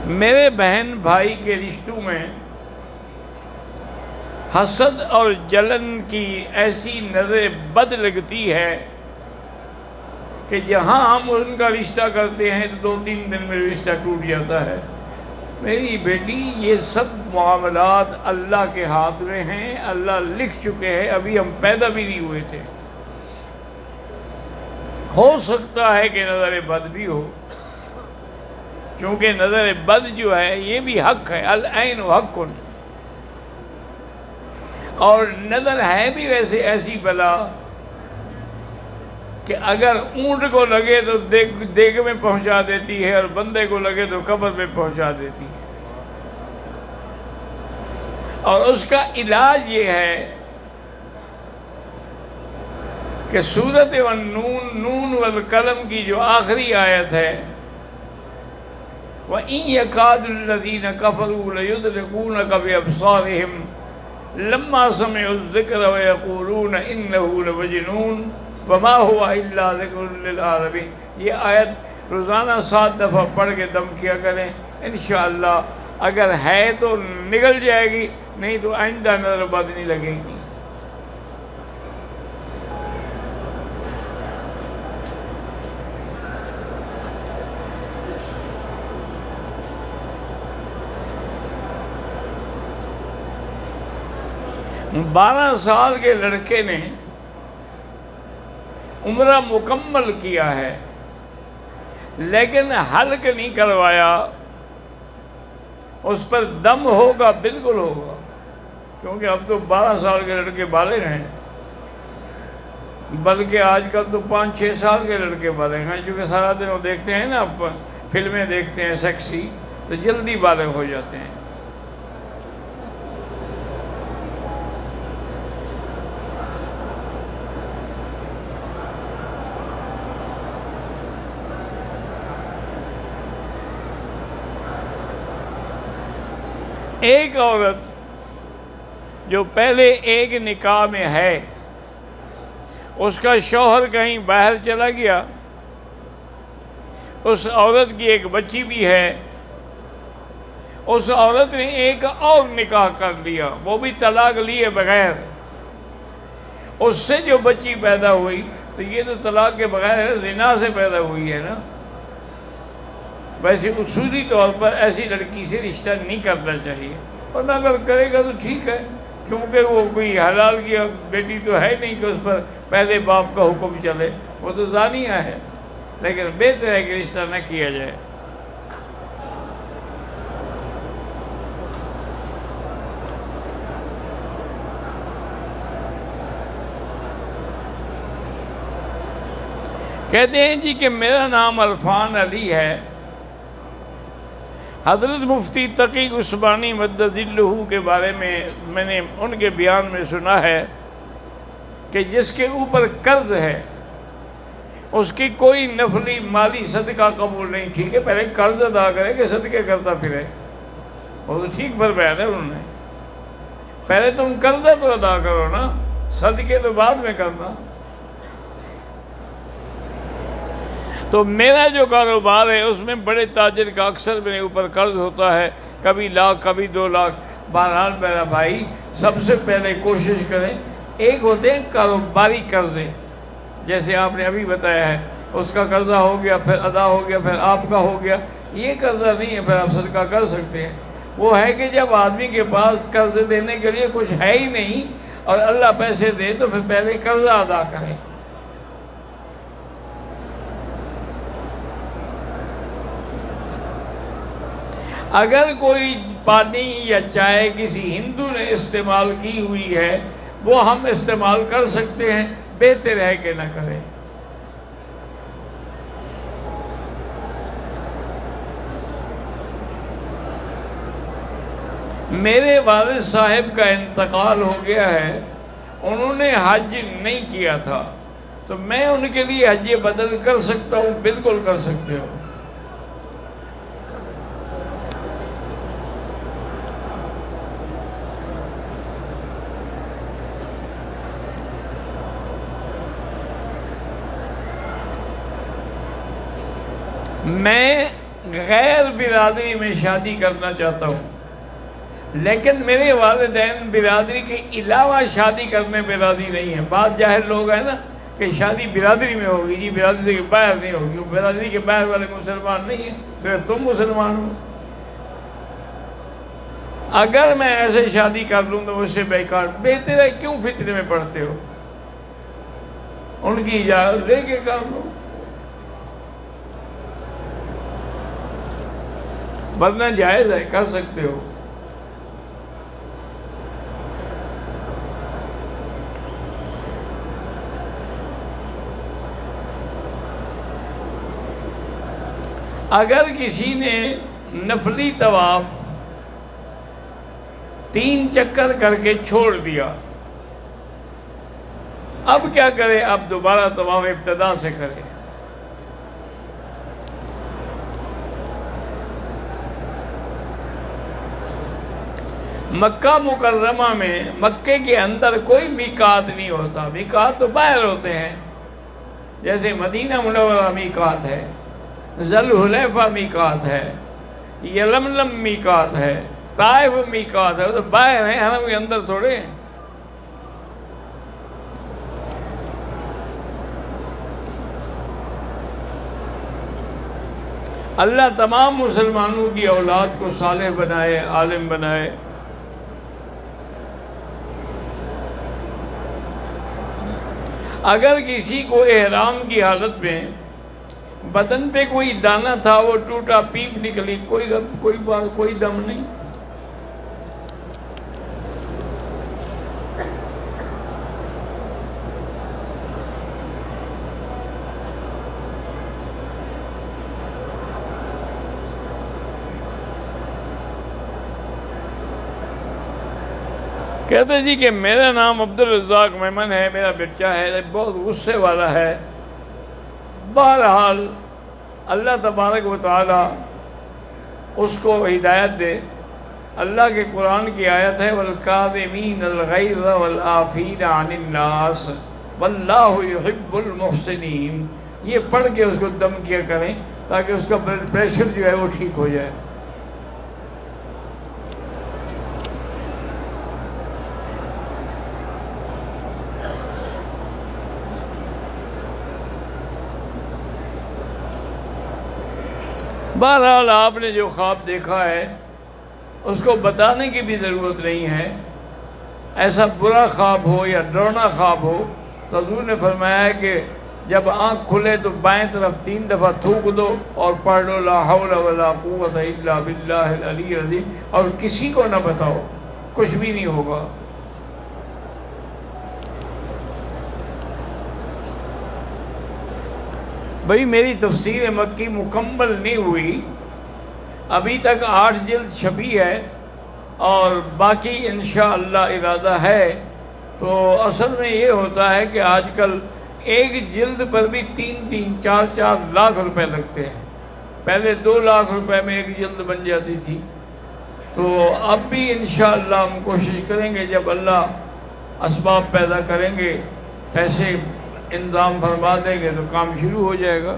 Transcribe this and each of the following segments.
میرے بہن بھائی کے رشتوں میں حسد اور جلن کی ایسی نظر بد لگتی ہے کہ جہاں ہم ان کا رشتہ کرتے ہیں تو 2-3 دن میں رشتہ ٹوٹ جاتا ہے۔ میری بیٹی، یہ سب معاملات اللہ کے ہاتھ میں ہیں، اللہ لکھ چکے ہیں، ابھی ہم پیدا بھی نہیں ہوئے تھے۔ ہو سکتا ہے کہ نظر بد بھی ہو، کیونکہ نظر بد جو ہے یہ بھی حق ہے، العین حق، اور نظر ہے بھی ویسے ایسی بلا کہ اگر اونٹ کو لگے تو دیگ میں پہنچا دیتی ہے، اور بندے کو لگے تو قبر میں پہنچا دیتی ہے۔ اور اس کا علاج یہ ہے کہ سورۃ والنون، نون والقلم کی جو آخری آیت ہے، وَإِن يَكَادُ الَّذِينَ كَفَرُوا لَيُزْلِقُونَكَ بِأَبْصَارِهِمْ لَمَّا سَمِعُوا الذِّكْرَ وَيَقُولُونَ إِنَّهُ لَمَجْنُونٌ وَمَا هُوَ إِلَّا ذِكْرٌ لِّلْعَالَمِينَ۔ یہ آیت روزانہ 7 دفعہ پڑھ کے دم کیا کریں، انشاءاللہ اگر ہے تو نکل جائے گی، نہیں تو آئندہ نظر بد نہیں لگے گی۔ 12 سال کے لڑکے نے عمرہ مکمل کیا ہے، لیکن حلق نہیں کروایا، اس پر دم ہوگا، بالکل ہوگا، کیونکہ اب تو 12 سال کے لڑکے بالغ ہیں، بلکہ آج کل تو 5-6 سال کے لڑکے بالغ ہیں، چونکہ سارا دن وہ دیکھتے ہیں نا، فلمیں دیکھتے ہیں سیکسی، تو جلدی بالغ ہو جاتے ہیں۔ ایک عورت جو پہلے ایک نکاح میں ہے، اس کا شوہر کہیں باہر چلا گیا، اس عورت کی ایک بچی بھی ہے، اس عورت نے ایک اور نکاح کر لیا، وہ بھی طلاق لیے بغیر، اس سے جو بچی پیدا ہوئی تو یہ تو طلاق کے بغیر زنا سے پیدا ہوئی ہے نا۔ ویسے اصولی طور پر ایسی لڑکی سے رشتہ نہیں کرنا چاہیے، اور نہ اگر کرے گا تو ٹھیک ہے، کیونکہ وہ کوئی حلال کی بیٹی تو ہے نہیں کہ اس پر پہلے باپ کا حکم چلے، وہ تو زانیہ ہے، لیکن بہتر ہے کہ رشتہ نہ کیا جائے۔ کہتے ہیں جی کہ میرا نام عرفان علی ہے، حضرت مفتی تقی عثمانی مدد ذلہ کے بارے میں نے ان کے بیان میں سنا ہے کہ جس کے اوپر قرض ہے اس کی کوئی نفلی مالی صدقہ قبول نہیں۔ ٹھیک ہے، پہلے قرض ادا کرے کہ صدقے کرتا پھرے، وہ تو ٹھیک فرمایا ہے انہوں نے، پہلے تم قرضہ تو ادا کرو نا، صدقے تو بعد میں کرنا۔ تو میرا جو کاروبار ہے اس میں بڑے تاجر کا اکثر میرے اوپر قرض ہوتا ہے، کبھی لاکھ کبھی 2 لاکھ۔ بہرحال میرا بھائی، سب سے پہلے کوشش کریں، ایک ہوتے ہیں کاروباری قرضے، جیسے آپ نے ابھی بتایا ہے، اس کا قرضہ ہو گیا، پھر ادا ہو گیا، پھر آپ کا ہو گیا، یہ قرضہ نہیں ہے، پھر آپ صدقہ کر سکتے ہیں۔ وہ ہے کہ جب آدمی کے پاس قرض دینے کے لیے کچھ ہے ہی نہیں اور اللہ پیسے دے تو پھر پہلے قرضہ ادا کریں۔ اگر کوئی پانی یا چائے کسی ہندو نے استعمال کی ہوئی ہے وہ ہم استعمال کر سکتے ہیں، بہتر ہے کہ نہ کریں۔ میرے والد صاحب کا انتقال ہو گیا ہے، انہوں نے حج نہیں کیا تھا، تو میں ان کے لیے حج بدل کر سکتا ہوں؟ بالکل کر سکتے ہو۔ میں غیر برادری میں شادی کرنا چاہتا ہوں، لیکن میرے والدین برادری کے علاوہ شادی کرنے پہ راضی نہیں ہیں۔ بعض جاہل لوگ ہیں نا کہ شادی برادری میں ہوگی، جی برادری کے باہر نہیں ہوگی، وہ برادری کے باہر والے مسلمان نہیں ہیں، پھر تم مسلمان ہو۔ اگر میں ایسے شادی کر لوں تو مجھ سے بیکار، بہتر ہے کیوں فتنے میں پڑتے ہو؟ ان کی اجازت لے کے کر لو، ورنہ جائز ہے، کر سکتے ہو۔ اگر کسی نے نفلی طواف 3 چکر کر کے چھوڑ دیا، اب کیا کرے؟ اب دوبارہ طواف ابتدا سے کرے۔ مکہ مکرمہ میں، مکے کے اندر کوئی میقات نہیں ہوتا، میقات تو باہر ہوتے ہیں، جیسے مدینہ منورہ میقات ہے، ذوالحلیفہ میقات ہے، یلملم میقات ہے، طائف میقات ہے، وہ تو باہر ہیں، حرم کے اندر تھوڑے ہیں۔ اللہ تمام مسلمانوں کی اولاد کو صالح بنائے، عالم بنائے۔ اگر کسی کو احرام کی حالت میں بدن پہ کوئی دانہ تھا، وہ ٹوٹا، پیپ نکلی، کوئی دم نہیں۔ کہتے جی کہ میرا نام عبدالرزاق میمن ہے، میرا بچہ ہے، بہت غصے والا ہے۔ بہرحال اللہ تبارک و تعالی اس کو ہدایت دے۔ اللہ کے قرآن کی آیت ہے وَالْكَاظِمِينَ الْغَيْظَ وَالْعَافِينَ عَنِ النَّاسِ وَاللَّهُ يُحِبُّ الْمُحْسِنِينَ، یہ پڑھ کے اس کو دم کیا کریں تاکہ اس کا بلڈ پریشر جو ہے وہ ٹھیک ہو جائے۔ بہرحال آپ نے جو خواب دیکھا ہے اس کو بتانے کی بھی ضرورت نہیں ہے۔ ایسا برا خواب ہو یا ڈرونا خواب ہو تو حضور نے فرمایا ہے کہ جب آنکھ کھلے تو بائیں طرف 3 دفعہ تھوک دو اور پڑھ لو لا حول ولا قوت الا باللہ العلی العظیم، اور کسی کو نہ بتاؤ، کچھ بھی نہیں ہوگا۔ بھئی میری تفسیر مکی مکمل نہیں ہوئی، ابھی تک 8 جلد چھپی ہے اور باقی انشاءاللہ ارادہ ہے۔ تو اصل میں یہ ہوتا ہے کہ آج کل ایک جلد پر بھی 3-3 4-4 لاکھ روپے لگتے ہیں۔ پہلے 2 لاکھ روپے میں ایک جلد بن جاتی تھی۔ تو اب بھی انشاءاللہ ہم کوشش کریں گے، جب اللہ اسباب پیدا کریں گے، پیسے انتظام فرما دیں گے تو کام شروع ہو جائے گا۔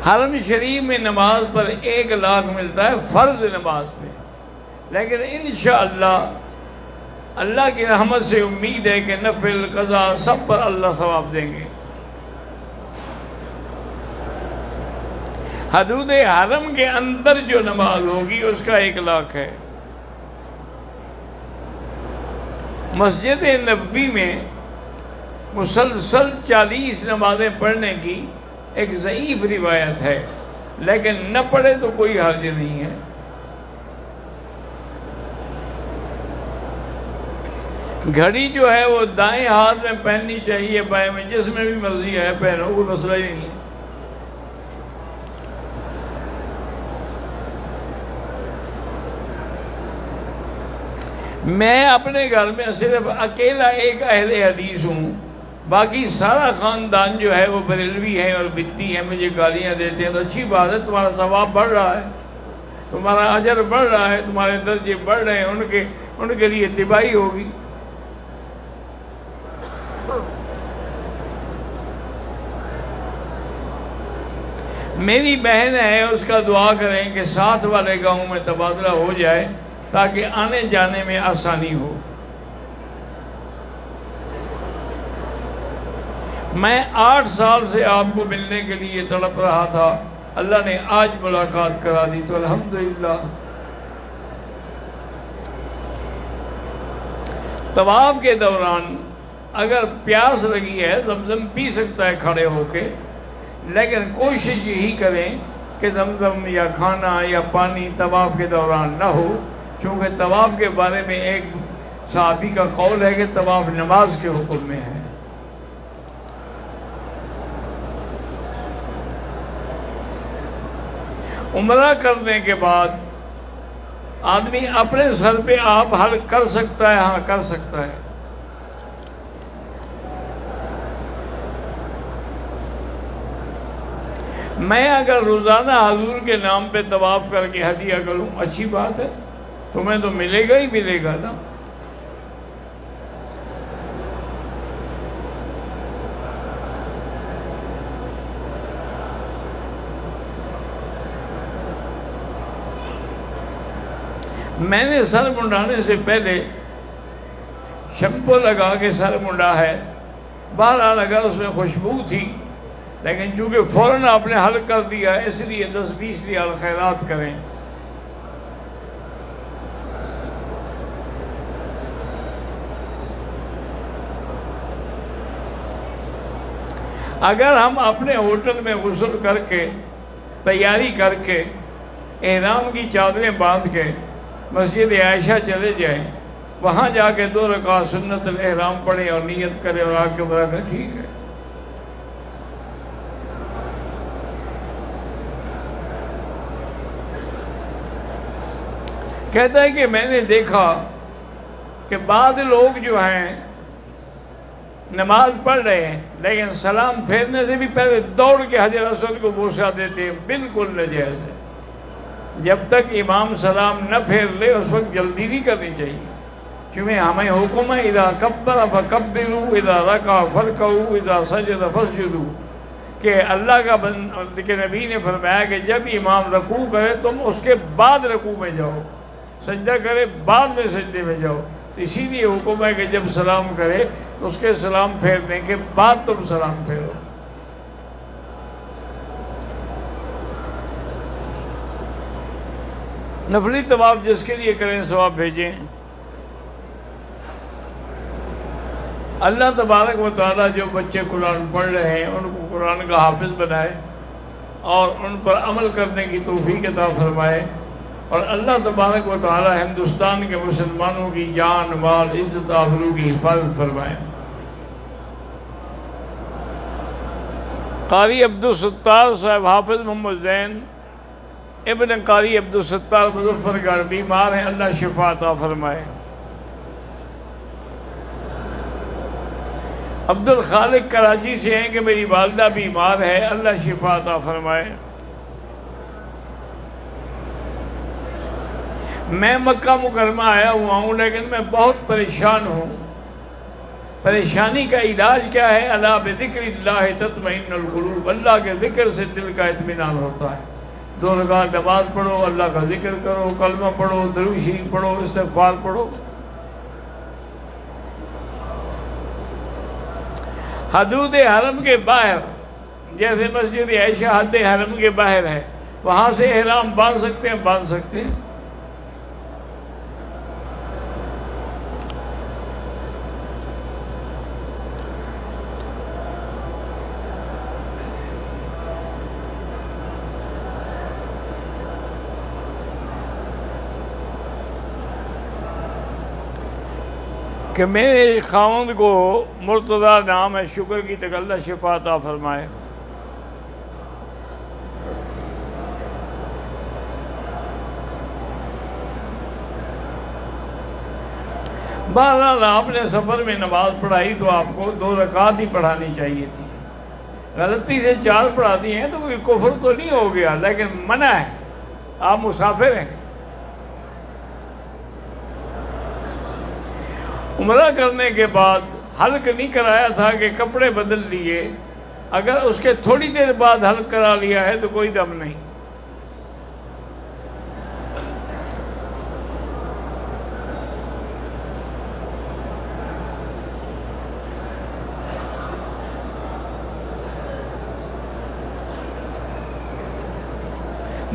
حرم شریف میں نماز پر 1 لاکھ ملتا ہے فرض نماز میں، لیکن انشاءاللہ اللہ کی رحمت سے امید ہے کہ نفل قضا سب پر اللہ ثواب دیں گے۔ حدود حرم کے اندر جو نماز ہوگی اس کا 1 لاکھ ہے۔ مسجد نبوی میں مسلسل 40 نمازیں پڑھنے کی ایک ضعیف روایت ہے، لیکن نہ پڑھے تو کوئی حرج نہیں ہے۔ گھڑی جو ہے وہ دائیں ہاتھ میں پہننی چاہیے، بائیں میں، جس میں بھی مرضی ہے پہنو، کوئی مسئلہ ہی نہیں ہے۔ میں اپنے گھر میں صرف اکیلا ایک اہل حدیث ہوں، باقی سارا خاندان جو ہے وہ بریلوی ہیں اور بدتی ہیں، مجھے گالیاں دیتے ہیں۔ تو اچھی بات ہے، تمہارا ثواب بڑھ رہا ہے، تمہارا اجر بڑھ رہا ہے، تمہارے درجے بڑھ رہے ہیں، ان کے لیے تباہی ہوگی۔ میری بہن ہے، اس کا دعا کریں کہ ساتھ والے گاؤں میں تبادلہ ہو جائے تاکہ آنے جانے میں آسانی ہو۔ میں 8 سال سے آپ کو ملنے کے لیے تڑپ رہا تھا، اللہ نے آج ملاقات کرا دی تو الحمدللہ۔ طواف کے دوران اگر پیاس لگی ہے زمزم پی سکتا ہے کھڑے ہو کے، لیکن کوشش یہی کریں کہ زمزم یا کھانا یا پانی طواف کے دوران نہ ہو، چونکہ طواف کے بارے میں ایک صحابی کا قول ہے کہ طواف نماز کے حکم میں ہے۔ عمرہ کرنے کے بعد آدمی اپنے سر پہ آپ حل کر سکتا ہے، ہاں کر سکتا ہے۔ میں اگر روزانہ حضور کے نام پہ طواف کر کے ہدیہ کروں اچھی بات ہے، تمہیں تو ملے گا ہی ملے گا نا۔ میں نے سر منڈانے سے پہلے شیمپو لگا کے سر منڈا ہے، بہرحال اگر اس میں خوشبو تھی، لیکن چونکہ فوراً آپ نے حل کر دیا ہے اس لیے 10-20 ریال خیرات کریں۔ اگر ہم اپنے ہوٹل میں غسل کر کے تیاری کر کے احرام کی چادریں باندھ کے مسجد عائشہ چلے جائیں، وہاں جا کے 2 رکعت سنت الاحرام پڑھیں اور نیت کریں اور آ کے عمرہ کریں، ٹھیک ہے۔ کہتا ہے کہ میں نے دیکھا کہ بعض لوگ جو ہیں نماز پڑھ رہے ہیں لیکن سلام پھیرنے سے بھی پہلے دوڑ کے حجر اسود کو بوسہ دیتے ہیں، بالکل ناجائز ہے۔ جب تک امام سلام نہ پھیر لے اس وقت جلدی نہیں کرنی چاہیے، کیونکہ ہمیں حکم ہے اذا کبر فکبروا اذا رکع فرکعوا اذا سجد فاسجدوا، کہ اللہ کا کہ نبی نے فرمایا کہ جب امام رکوع کرے تم اس کے بعد رکوع میں جاؤ، سجدہ کرے بعد میں سجدے میں جاؤ۔ تو اسی لیے حکم ہے کہ جب سلام کرے اس کے سلام پھیرنے کے بعد تم سلام پھیرو۔ نفلی طواف جس کے لیے کریں ثواب بھیجیں۔ اللہ تبارک و تعالیٰ جو بچے قرآن پڑھ رہے ہیں ان کو قرآن کا حافظ بنائے اور ان پر عمل کرنے کی توفیق عطا فرمائے، اور اللہ تبارک و تعالیٰ ہندوستان کے مسلمانوں کی جان مال عزت آبرو کی حفاظت فرمائے۔ قاری عبدالستار صاحب حافظ محمد زین ابن قاری عبدالستار مظفر گڑھ بیمار ہیں، اللہ شفا عطا فرمائے۔ عبدالخالق کراچی سے ہیں کہ میری والدہ بیمار ہے، اللہ شفا عطا فرمائے۔ میں مکہ مکرمہ آیا ہوا ہوں لیکن میں بہت پریشان ہوں، پریشانی کا علاج کیا ہے؟ الا بذکر اللہ تطمئن القلوب، اللہ کے ذکر سے دل کا اطمینان ہوتا ہے۔ 2 رکعت نماز پڑھو، اللہ کا ذکر کرو، کلمہ پڑھو، درود شریف پڑھو، استغفار پڑھو۔ حدود حرم کے باہر جیسے مسجد عائشہ حد حرم کے باہر ہے، وہاں سے احرام باندھ سکتے ہیں، باندھ سکتے ہیں۔ کہ میرے خاوند کو مرتضیٰ نام ہے، شکر کی تک اللہ شفا عطا فرمائے۔ بہرحال آپ نے سفر میں نماز پڑھائی تو آپ کو 2 رکعت ہی پڑھانی چاہیے تھی، غلطی سے 4 پڑھا دی ہیں تو کوئی کفر تو نہیں ہو گیا، لیکن منع ہے، آپ مسافر ہیں۔ عمرہ کرنے کے بعد حلق نہیں کرایا تھا کہ کپڑے بدل لیے اگر اس کے تھوڑی دیر بعد حلق کرا لیا ہے تو کوئی دم نہیں۔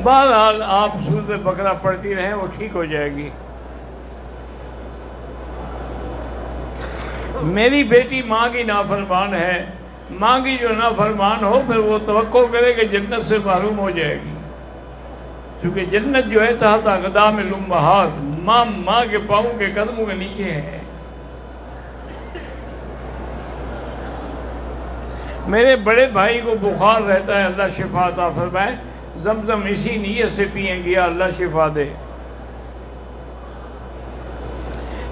بہرحال آپ سورۃ بقرہ پڑھتی رہیں، وہ ٹھیک ہو جائے گی۔ میری بیٹی ماں کی نافرمان ہے، ماں کی جو نافرمان ہو پھر وہ توقع کرے کہ جنت سے محروم ہو جائے گی، کیونکہ جنت جو ہے تحت اقدام الامہات، ماں کے پاؤں کے قدموں کے نیچے ہے۔ میرے بڑے بھائی کو بخار رہتا ہے، اللہ شفا عطا فرمائے، زمزم اسی نیت سے پئیں گے اللہ شفا دے۔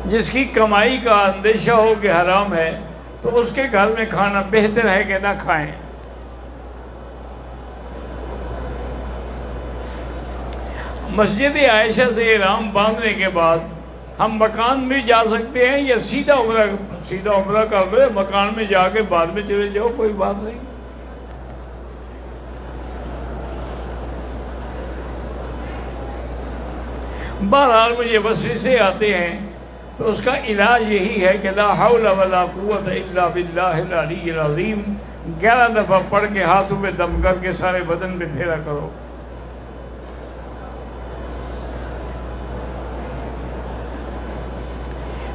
جس کی کمائی کا اندیشہ ہو کہ حرام ہے تو اس کے گھر میں کھانا بہتر ہے کہ نہ کھائیں۔ مسجد عائشہ سے احرام باندھنے کے بعد ہم مکان میں جا سکتے ہیں یا سیدھا عمرہ کر لو، مکان میں جا کے بعد میں چلے جاؤ، کوئی بات نہیں۔ بہرحال مجھے وسوسے آتے ہیں تو اس کا علاج یہی ہے کہ لا حول ولا قوت الا باللہ العلی العظیم 11 دفعہ پڑھ کے ہاتھوں میں دم کر کے سارے بدن پہ پھیرا کرو۔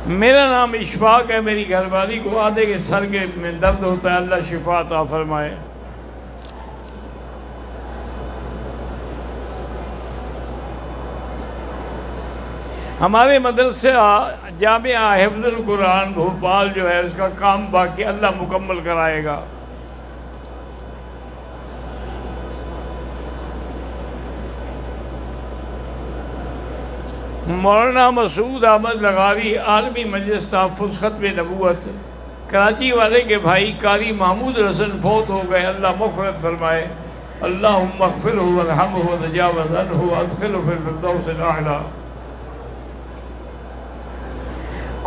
میرا نام اشفاق ہے، میری گھر والی کو آدھے کے سر کے میں درد ہوتا ہے، اللہ شفا عطا فرمائے۔ ہمارے مدرسہ جامعہ حفظ القرآن بھوپال جو ہے اس کا کام باقی اللہ مکمل کرائے گا۔ مولانا مسعود احمد لغاری عالمی مجلس تحفظ ختم نبوت کراچی والے کے بھائی قاری محمود حسن فوت ہو گئے، اللہ مغفرت فرمائے۔ اللہم اغفرہ وارحمہ وتجاوز عنہ وادخلہ فی الفردوس الاعلی۔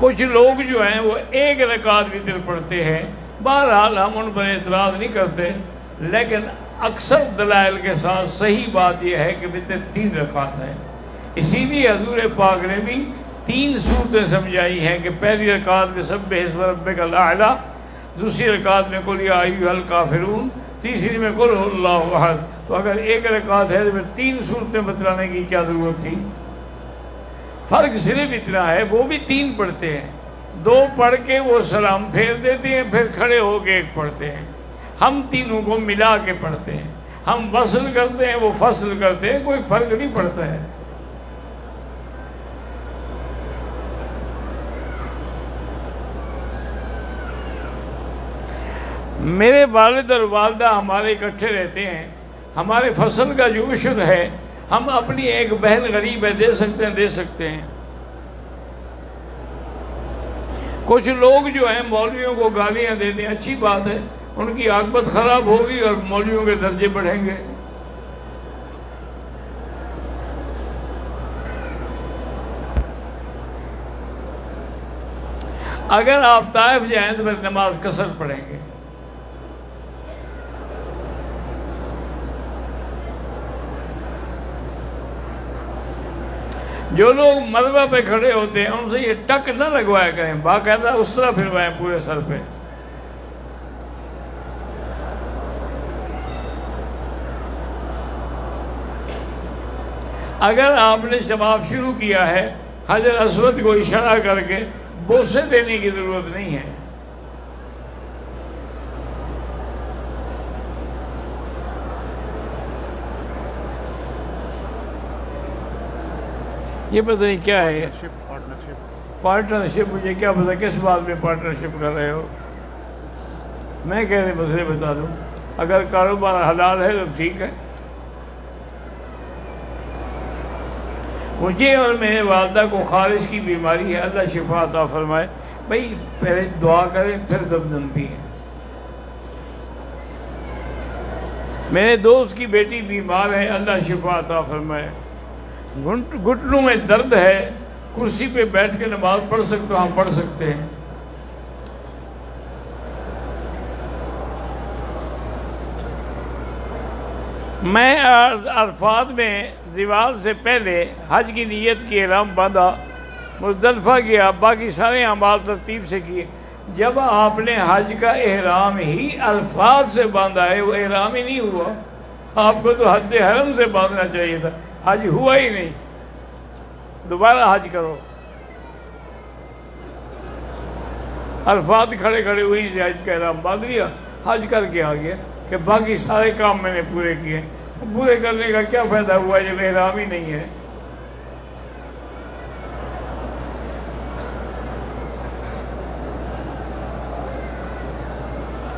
کچھ لوگ جو ہیں وہ ایک رکعت وتر پڑھتے ہیں، بہرحال ہم ان پر اعتراض نہیں کرتے، لیکن اکثر دلائل کے ساتھ صحیح بات یہ ہے کہ وتر 3 رکعت ہے۔ اسی لیے حضور پاک نے بھی 3 صورتیں سمجھائی ہیں کہ پہلی رکعت میں سبح اسم ربک الاعلی، دوسری رکعت میں قل یا ایھا الکافرون، تیسری میں قل ھو اللہ احد۔ تو اگر ایک رکعت ہے تو پھر 3 صورتیں بتلانے کی کیا ضرورت تھی؟ فرق صرف اتنا ہے وہ بھی 3 پڑھتے ہیں، 2 پڑھ کے وہ سلام پھیر دیتے ہیں، پھر کھڑے ہو کے 1 پڑھتے ہیں۔ ہم تینوں کو ملا کے پڑھتے ہیں، ہم وصل کرتے ہیں، وہ فصل کرتے ہیں، کوئی فرق نہیں پڑتا ہے۔ میرے والد اور والدہ ہمارے اکٹھے رہتے ہیں، ہمارے فصل کا جو عشر ہے ہم اپنی ایک بہن غریب ہے دے سکتے ہیں۔ کچھ لوگ جو ہیں مولویوں کو گالیاں دیتے ہیں، اچھی بات ہے، ان کی عاقبت خراب ہوگی اور مولویوں کے درجے بڑھیں گے۔ اگر آپ طائف جائیں تو پھر نماز قصر پڑھیں گے۔ جو لوگ ملبہ پہ کھڑے ہوتے ہیں ان سے یہ ٹک نہ لگوایا کریں، باقاعدہ اس طرح پھروائیں پورے سر پہ۔ اگر آپ نے شباب شروع کیا ہے حجر اسود کو اشارہ کر کے بوسے دینے کی ضرورت نہیں ہے۔ یہ پتہ نہیں کیا ہے پارٹنرشپ، مجھے کیا پتہ کس بات میں پارٹنرشپ کر رہے ہو۔ میں کہہ رہے مسئلے بتا دوں، اگر کاروبار حلال ہے تو ٹھیک ہے۔ مجھے اور میرے والدہ کو خارش کی بیماری ہے، اللہ شفا عطا فرمائے۔ بھائی پہلے دعا کریں پھر دم پئیں۔ میرے دوست کی بیٹی بیمار ہے، اللہ شفا عطا فرمائے۔ گھٹنوں میں درد ہے، کرسی پہ بیٹھ کے نماز پڑھ سکتے ہو؟ ہم پڑھ سکتے ہیں۔ میں عرفات میں زوال سے پہلے حج کی نیت کی احرام باندھا، مزدلفہ گیا، باقی سارے اعمال ترتیب سے کیے۔ جب آپ نے حج کا احرام ہی عرفات سے باندھا ہے، وہ احرام ہی نہیں ہوا۔ آپ کو تو حج حرم سے باندھنا چاہیے تھا، حج ہوا ہی نہیں۔ دوبارہ حج کرو۔ عرفات کھڑے کھڑے ہوئی سے حج کا احرام باندھ لیا، حج کر کے آ گیا کہ باقی سارے کام میں نے پورے کیے۔ پورے کرنے کا کیا فائدہ ہوا جب احرام ہی نہیں ہے؟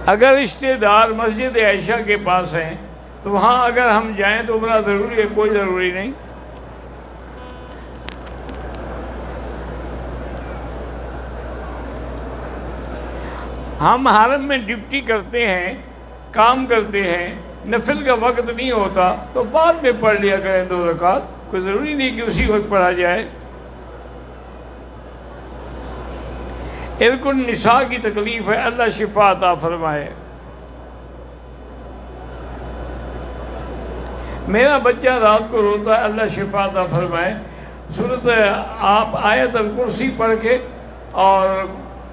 اگر رشتے دار مسجد عائشہ کے پاس ہیں تو وہاں اگر ہم جائیں تو عمرہ ضروری ہے؟ کوئی ضروری نہیں۔ ہم حرم میں ڈیوٹی کرتے ہیں، کام کرتے ہیں، نفل کا وقت نہیں ہوتا تو بعد میں پڑھ لیا کریں 2 رکعت، کوئی ضروری نہیں کہ اسی وقت پڑھا جائے۔ عرق النساء کی تکلیف ہے، اللہ شفا عطا فرمائے۔ میرا بچہ رات کو روتا ہے، اللہ شفا عطا فرمائے۔ سورت آپ آیت الکرسی پڑھ کے اور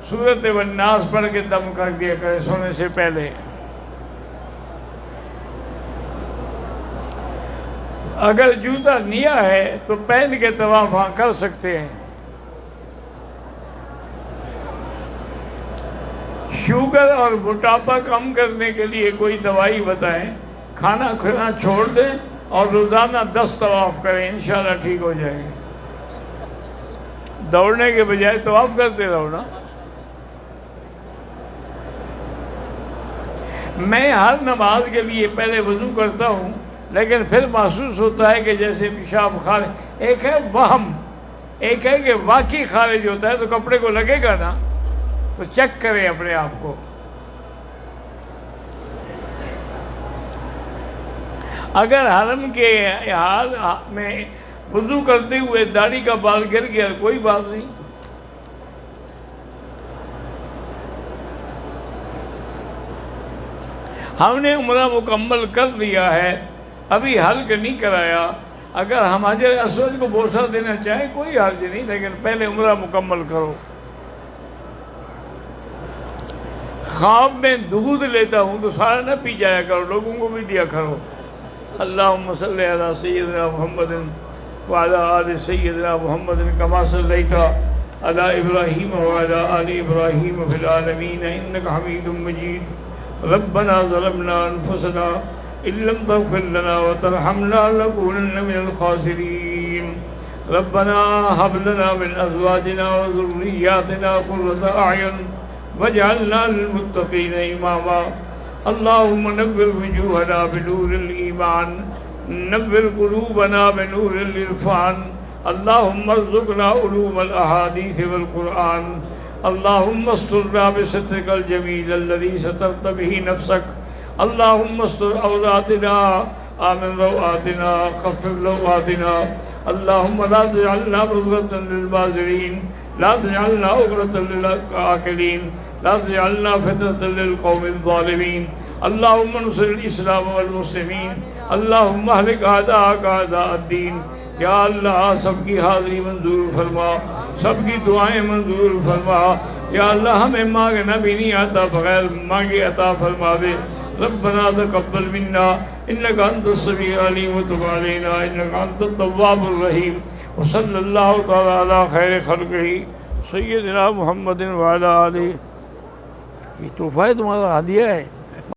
سورت والناس پڑھ کے دم کر دیا کرے سونے سے پہلے۔ اگر جوتا نیا ہے تو پہن کے طواف وہاں کر سکتے ہیں۔ شوگر اور موٹاپا کم کرنے کے لیے کوئی دوائی بتائیں۔ کھانا کھانا چھوڑ دیں اور روزانہ 10 طواف کریں، انشاءاللہ ٹھیک ہو جائے گا۔ دوڑنے کے بجائے طواف کرتے رہو نا۔ میں ہر نماز کے لیے پہلے وضو کرتا ہوں، لیکن پھر محسوس ہوتا ہے کہ جیسے پیشاب خارج، ایک ہے وہم، ایک ہے کہ واقعی خارج ہوتا ہے تو کپڑے کو لگے گا نا، تو چیک کریں اپنے آپ کو۔ اگر حرم کے حال میں وضو کرتے ہوئے داڑھی کا بال گر گیا کوئی بات نہیں۔ ہم نے عمرہ مکمل کر لیا ہے، ابھی حلق نہیں کرایا۔ اگر ہم حجر اسود کو بوسہ دینا چاہیں کوئی حرج نہیں، لیکن پہلے عمرہ مکمل کرو۔ خواب میں دودھ لیتا ہوں تو سارا نہ پی جایا کرو، لوگوں کو بھی دیا کرو۔ اللہم صلی علی سیدنا محمد وعلی آل سیدنا محمد کما صلیت علی ابراہیم وعلی آل ابراہیم فی العالمین انک حمید مجید۔ ربنا ظلمنا انفسنا ان لم تغفر لنا وترحمنا لنکونن من الخاسرین۔ ربنا هب لنا من ازواجنا وذریاتنا قرۃ اعین واجعلنا للمتقین اماما۔ اللہم نور وجوہنا بنور الایمان، نور قلوبنا بنور العرفان۔ اللہم ارزقنا علوم الاحادیث والقرآن۔ اللہم استرنا بسترک الجمیل الذی سترت به نفسک۔ اللہم استر عوراتنا، آمن روآتنا، خفف لوآتنا۔ اللہم لا تجعلنا مضغة للمازرین، لا تجعلنا عقرة للعاقلین، لا تجعلنا فتنة للقوم الظالمین۔ اللہم انصر الاسلام والمسلمین، اللہم اہلک اعداءک اعداء الدین۔ یا اللہ سب کی حاضری منظور فرما، سب کی دعائیں منظور فرما۔ یا اللہ ہمیں مانگنا بھی نہیں آتا، بغیر مانگے عطا فرما دے۔ ربنا تقبل منا انک انت السمیع العلیم وتب علینا انک انت التواب الرحیم۔ وصلی اللہ تعالی علی خیر خلقہ سیدنا محمد وعلی آلہ۔ یہ تحفہ ہے تمہارا، ہدیہ ہے۔